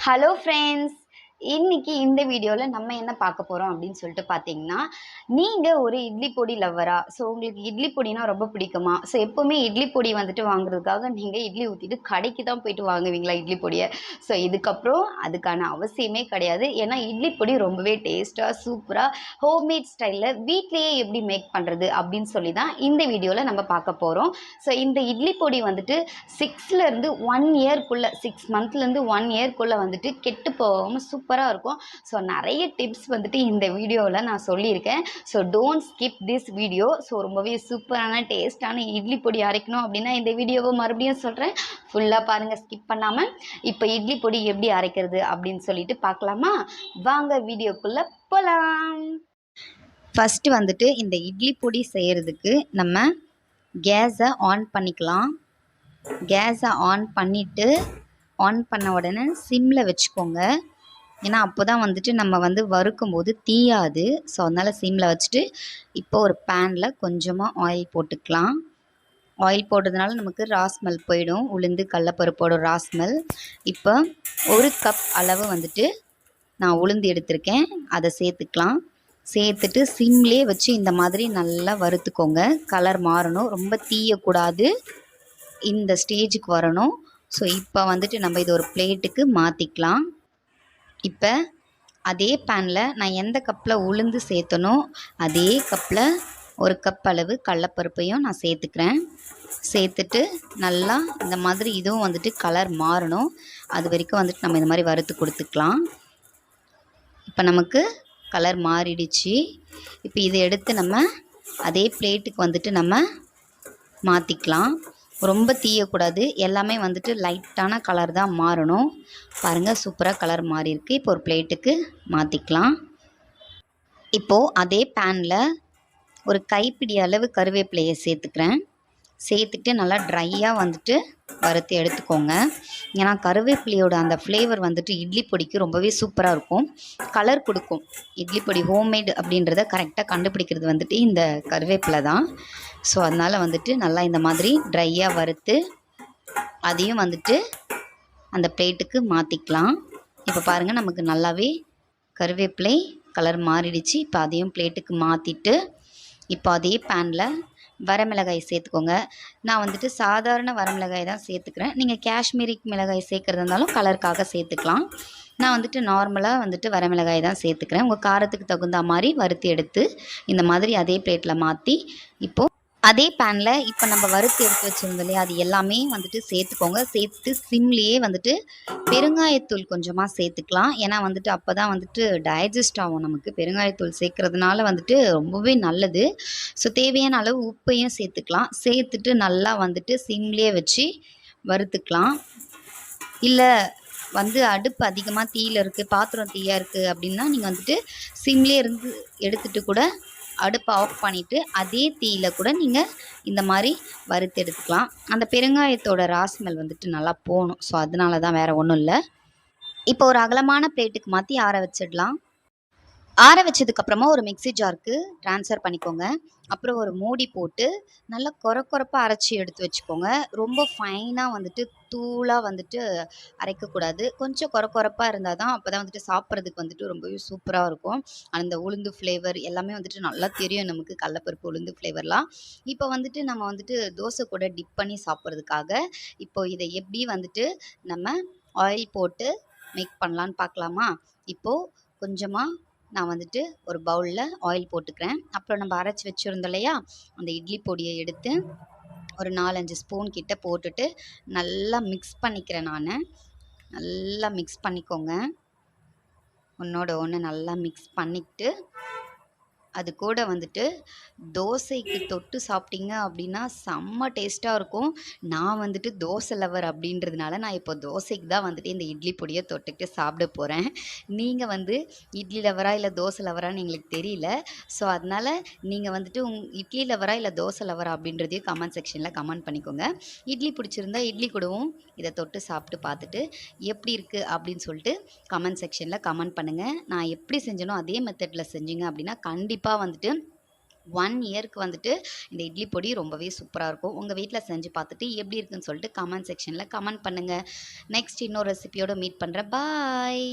Hello friends, இன்னைக்கு இந்த வீடியோவில் நம்ம என்ன பார்க்க போகிறோம் அப்படின்னு சொல்லிட்டு பார்த்தீங்கன்னா, நீங்கள் ஒரு இட்லி பொடி லவ்வரா? ஸோ உங்களுக்கு இட்லி பொடினா ரொம்ப பிடிக்குமா? ஸோ எப்போவுமே இட்லி பொடி வந்துட்டு வாங்குறதுக்காக நீங்கள் இட்லி ஊற்றிட்டு கடைக்கு தான் போயிட்டு வாங்குவீங்களா இட்லி பொடியை? ஸோ இதுக்கப்புறம் அதுக்கான அவசியமே கிடையாது. ஏன்னா இட்லி பொடி ரொம்பவே டேஸ்ட்டாக சூப்பராக ஹோம்மேட் ஸ்டைலில் வீட்லேயே எப்படி மேக் பண்ணுறது அப்படின்னு சொல்லி தான் இந்த வீடியோவில் நம்ம பார்க்க போகிறோம். ஸோ இந்த இட்லி பொடி வந்துட்டு 6லேருந்து 1 இயர்க்குள்ளே 6 மந்த்லேருந்து 1 இயர்க்குள்ளே வந்துட்டு கெட்டு போகாமல் சூப்பராக இருக்கும். ஸோ நிறைய டிப்ஸ் வந்துட்டு இந்த வீடியோவில் நான் சொல்லியிருக்கேன். So don't skip this video. So ரொம்பவே சூப்பரான டேஸ்டான இட்லி பொடி அரைக்கணும் அப்படின்னா இந்த வீடியோவை மறுபடியும் சொல்கிறேன், ஃபுல்லாக பாருங்கள் ஸ்கிப் பண்ணாமல். இப்போ இட்லி பொடி எப்படி அரைக்கிறது அப்படின்னு சொல்லிட்டு பார்க்கலாமா? வாங்க வீடியோக்குள்ளே போகலாம். ஃபஸ்ட்டு வந்துட்டு இந்த இட்லி பொடி செய்கிறதுக்கு நம்ம கேஸை ஆன் பண்ணிக்கலாம். கேஸை ஆன் பண்ணிவிட்டு ஆன் பண்ண உடனே சிம்மில் வச்சுக்கோங்க. ஏன்னா அப்போ தான் வந்துட்டு நம்ம வறுக்கும் போது தீயாது. ஸோ அதனால் சிம்மில் வச்சுட்டு இப்போ ஒரு பேனில் கொஞ்சமாக ஆயில் போட்டுக்கலாம். ஆயில் போடுறதுனால நமக்கு ரா ஸ்மெல் போயிடும், உளுந்து கடலப்பருப்போட ரா ஸ்மெல். இப்போ 1 கப் அளவு வந்துட்டு நான் உளுந்து எடுத்திருக்கேன், அதை சேர்த்துக்கலாம். சேர்த்துட்டு சிம்லேயே வச்சு இந்த மாதிரி நல்லா வறுத்துக்கோங்க. கலர் மாறணும், ரொம்ப தீயக்கூடாது, இந்த ஸ்டேஜுக்கு வரணும். ஸோ இப்போ வந்துட்டு நம்ம இது ஒரு பிளேட்டுக்கு மாற்றிக்கலாம். இப்போ அதே பேனில் நான் எந்த கப்பில் உளுந்து சேர்த்தனோ அதே கப்பில் 1 கப் அளவு கடலப்பருப்பையும் நான் சேர்த்துக்கிறேன். சேர்த்துட்டு நல்லா இந்த மாதிரி இதுவும் வந்துட்டு கலர் மாறணும், அது வரைக்கும் வந்துட்டு நம்ம இந்த மாதிரி வறுத்து கொடுத்துக்கலாம். இப்போ நமக்கு கலர் மாறிடுச்சு. இப்போ இதை எடுத்து நம்ம அதே பிளேட்டுக்கு வந்துட்டு நம்ம மாற்றிக்கலாம். ரொம்ப தீயக்கூடாது, எல்லாமே வந்துட்டு லைட்டான கலர் தான் மாறணும். பாருங்கள் சூப்பராக கலர் மாறி இருக்குது. இப்போ ஒரு பிளேட்டுக்கு மாற்றிக்கலாம். இப்போது அதே பேனில் ஒரு கைப்பிடி அளவு கருவேப்பிலையை சேர்த்துக்கிறேன். சேர்த்துட்டு நல்லா ட்ரையாக வந்துட்டு வறுத்து எடுத்துக்கோங்க. ஏன்னா கருவேப்பிலையோட அந்த ஃப்ளேவர் வந்துட்டு இட்லி பொடிக்கு ரொம்பவே சூப்பராக இருக்கும், கலர் கொடுக்கும். இட்லி பொடி ஹோம்மேட் அப்படின்றத கரெக்டாக கண்டுபிடிக்கிறது வந்துட்டு இந்த கருவேப்பிலை தான். ஸோ அதனால் வந்துட்டு நல்லா இந்த மாதிரி ட்ரையாக வறுத்து அதையும் வந்துட்டு அந்த பிளேட்டுக்கு மாற்றிக்கலாம். இப்போ பாருங்கள் நமக்கு நல்லாவே கருவேப்பிலை கலர் மாறிடுச்சு. இப்போ அதையும் பிளேட்டுக்கு மாற்றிட்டு இப்போ அதே பேனில் வரமிளகாய் சேர்த்துக்கோங்க. நான் வந்துட்டு சாதாரண வரமிளகாய் தான் சேர்த்துக்கிறேன். நீங்கள் காஷ்மீரி மிளகாய் சேர்க்குறதா இருந்தாலும் கலருக்காக சேர்த்துக்கலாம். நான் வந்துட்டு நார்மலாக வந்துட்டு வரமிளகாய் தான் சேர்த்துக்கிறேன். உங்கள் காரத்துக்கு தகுந்த மாதிரி வறுத்து எடுத்து இந்த மாதிரி அதே பிளேட்டில் மாற்றி இப்போது அதே பேனில் இப்போ நம்ம வறுத்து எடுத்து வச்சுருந்தோம் இல்லையா, அது எல்லாமே வந்துட்டு சேர்த்துக்கோங்க. சேர்த்துட்டு சிம்லேயே வந்துட்டு பெருங்காயத்தூள் கொஞ்சமாக சேர்த்துக்கலாம். ஏன்னா வந்துட்டு அப்போ தான் வந்துட்டு டைஜஸ்ட் ஆகும் நமக்கு. பெருங்காயத்தூள் சேர்க்குறதுனால வந்துட்டு ரொம்பவே நல்லது. ஸோ தேவையான அளவு உப்பையும் சேர்த்துக்கலாம். சேர்த்துட்டு நல்லா வந்துட்டு சிம்லேயே வச்சு வறுத்துக்கலாம். இல்லை அடுப்பு அதிகமாக தீயில் இருக்குது, பாத்திரம் தீயாக இருக்குது அப்படின்னா நீங்கள் வந்துட்டு சிம்லேயே இருந்து எடுத்துகிட்டு கூட அடுப்பை ஆஃப் பண்ணிவிட்டு அதே தீயில் கூட நீங்கள் இந்த மாதிரி வறுத்து எடுத்துக்கலாம். அந்த பெருங்காயத்தோட ரா ஸ்மெல் வந்துட்டு நல்லா போகணும். ஸோ அதனால தான், வேறு ஒன்றும் இல்லை. இப்போ ஒரு அகலமான பிளேட்டுக்கு மாற்றி ஆற வச்சிடலாம். ஆற வச்சதுக்கப்புறமா ஒரு மிக்ஸி ஜாருக்கு ட்ரான்ஸ்ஃபர் பண்ணிக்கோங்க. அப்புறம் ஒரு மூடி போட்டு நல்லா கொரப்பாக அரைச்சி எடுத்து வச்சுக்கோங்க. ரொம்ப ஃபைனாக வந்துட்டு தூளாக வந்துட்டு அரைக்கக்கூடாது. கொஞ்சம் கொரப்பாக இருந்தால் தான் அப்போ தான் வந்துட்டு சாப்பிட்றதுக்கு வந்துட்டு ரொம்பவே சூப்பராக இருக்கும். அந்த உளுந்து ஃப்ளேவர் எல்லாமே வந்துட்டு நல்லா தெரியும் நமக்கு, கடலப்பருப்பு உளுந்து ஃப்ளேவர்லாம். இப்போ வந்துட்டு நம்ம வந்துட்டு தோசை கூட டிப் பண்ணி சாப்பிட்றதுக்காக இப்போ இதை எப்படி வந்துட்டு நம்ம ஆயில் போட்டு மேக் பண்ணலான்னு பார்க்கலாமா? இப்போது கொஞ்சமாக நான் வந்துட்டு ஒரு பவுலில் ஆயில் போட்டுக்கிறேன். அப்புறம் நம்ம அரைச்சி வச்சுருந்தோம் இல்லையா, அந்த இட்லி பொடியை எடுத்து ஒரு 4-5 ஸ்பூன் கிட்ட போட்டுட்டு நல்லா மிக்ஸ் பண்ணிக்கிறேன். நல்லா மிக்ஸ் பண்ணிக்கோங்க. ஒன்றோட ஒன்று நல்லா மிக்ஸ் பண்ணிக்கிட்டு அது கூட வந்துட்டு தோசைக்கு தொட்டு சாப்பிட்டீங்க அப்படின்னா செம்ம டேஸ்ட்டாக இருக்கும். நான் வந்துட்டு தோசை லவர் அப்படின்றதுனால நான் இப்போ தோசைக்கு தான் வந்துட்டு இந்த இட்லி பொடியை தொட்டுக்கிட்டு சாப்பிட போகிறேன். நீங்கள் இட்லி லவரா இல்லை தோசை லவரான்னு எங்களுக்கு தெரியல. ஸோ அதனால் நீங்கள் வந்துட்டு இட்லி லவரா இல்லை தோசை லவரா அப்படின்றதையும் கமெண்ட் செக்ஷனில் கமெண்ட் பண்ணிக்கோங்க. இட்லி பிடிச்சிருந்தா இட்லி கூடவும் இதை தொட்டு சாப்பிட்டு பார்த்துட்டு எப்படி இருக்குது அப்படின்னு சொல்லிட்டு கமெண்ட் செக்ஷனில் கமெண்ட் பண்ணுங்கள். நான் எப்படி செஞ்சனோ அதே மெத்தடில் செஞ்சீங்க அப்படின்னா கண்டிப்பாக வந்துட்டு 1 இயர்க்கு வந்துட்டு இந்த இட்லி பொடி ரொம்பவே சூப்பரா இருக்கும். உங்க வீட்ல செஞ்சு பார்த்துட்டு எப்படி இருக்குன்னு சொல்லிட்டு கமெண்ட் செக்ஷன்ல கமெண்ட் பண்ணுங்க. நெக்ஸ்ட் இன்னொரு ரெசிபியோட மீட் பண்றேன். பாய்.